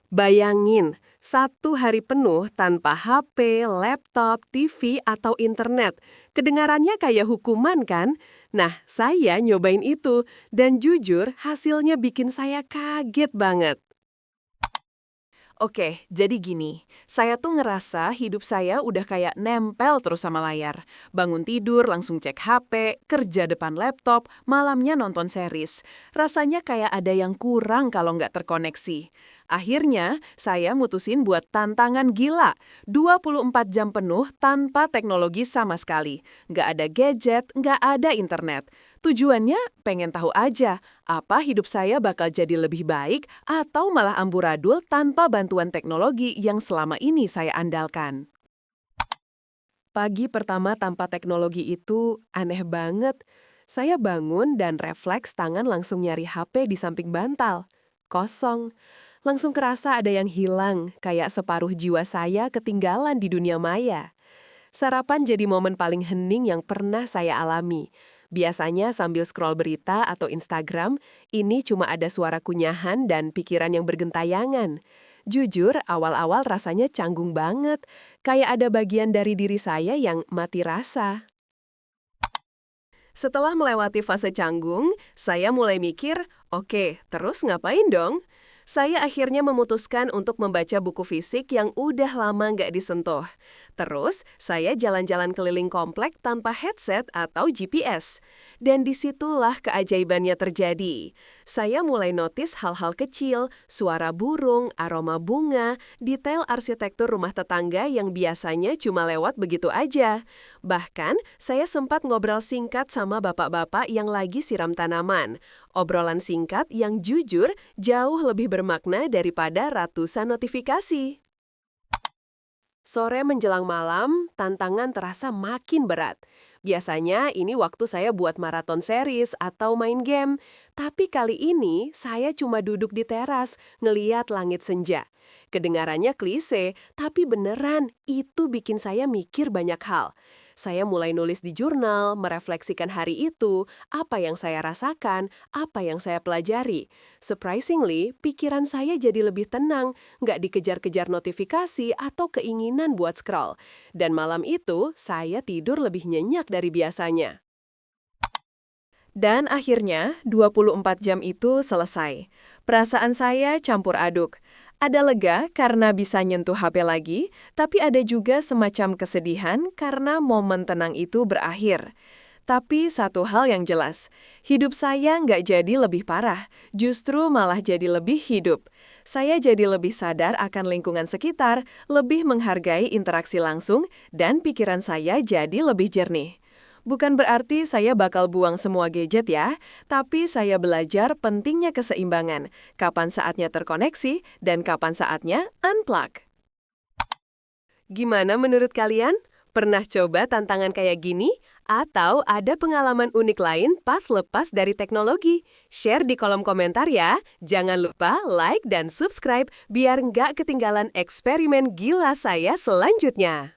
Bayangin, 1 hari penuh tanpa HP, laptop, TV, atau internet. Kedengarannya kayak hukuman kan? Nah, saya nyobain itu, dan jujur hasilnya bikin saya kaget banget. Oke, jadi gini, saya tuh ngerasa hidup saya udah kayak nempel terus sama layar. Bangun tidur, langsung cek HP, kerja depan laptop, malamnya nonton series. Rasanya kayak ada yang kurang kalau nggak terkoneksi. Akhirnya, saya mutusin buat tantangan gila, 24 jam penuh tanpa teknologi sama sekali. Nggak ada gadget, nggak ada internet. Tujuannya pengen tahu aja, apa hidup saya bakal jadi lebih baik atau malah amburadul tanpa bantuan teknologi yang selama ini saya andalkan. Pagi pertama tanpa teknologi itu aneh banget. Saya bangun dan refleks tangan langsung nyari HP di samping bantal. Kosong. Langsung kerasa ada yang hilang, kayak separuh jiwa saya ketinggalan di dunia maya. Sarapan jadi momen paling hening yang pernah saya alami. Biasanya sambil scroll berita atau Instagram, ini cuma ada suara kunyahan dan pikiran yang bergentayangan. Jujur, awal-awal rasanya canggung banget, kayak ada bagian dari diri saya yang mati rasa. Setelah melewati fase canggung, saya mulai mikir, oke, terus ngapain dong? Saya akhirnya memutuskan untuk membaca buku fisik yang udah lama nggak disentuh. Terus, saya jalan-jalan keliling komplek tanpa headset atau GPS. Dan disitulah keajaibannya terjadi. Saya mulai notice hal-hal kecil, suara burung, aroma bunga, detail arsitektur rumah tetangga yang biasanya cuma lewat begitu aja. Bahkan, saya sempat ngobrol singkat sama bapak-bapak yang lagi siram tanaman. Obrolan singkat yang jujur jauh lebih bermakna daripada ratusan notifikasi. Sore menjelang malam, tantangan terasa makin berat. Biasanya ini waktu saya buat maraton series atau main game. Tapi kali ini saya cuma duduk di teras, ngeliat langit senja. Kedengarannya klise, tapi beneran itu bikin saya mikir banyak hal. Saya mulai nulis di jurnal, merefleksikan hari itu, apa yang saya rasakan, apa yang saya pelajari. Surprisingly, pikiran saya jadi lebih tenang, nggak dikejar-kejar notifikasi atau keinginan buat scroll. Dan malam itu, saya tidur lebih nyenyak dari biasanya. Dan akhirnya, 24 jam itu selesai. Perasaan saya campur aduk. Ada lega karena bisa nyentuh HP lagi, tapi ada juga semacam kesedihan karena momen tenang itu berakhir. Tapi satu hal yang jelas, hidup saya nggak jadi lebih parah, justru malah jadi lebih hidup. Saya jadi lebih sadar akan lingkungan sekitar, lebih menghargai interaksi langsung, dan pikiran saya jadi lebih jernih. Bukan berarti saya bakal buang semua gadget ya, tapi saya belajar pentingnya keseimbangan, kapan saatnya terkoneksi, dan kapan saatnya unplug. Gimana menurut kalian? Pernah coba tantangan kayak gini? Atau ada pengalaman unik lain pas lepas dari teknologi? Share di kolom komentar ya. Jangan lupa like dan subscribe biar nggak ketinggalan eksperimen gila saya selanjutnya.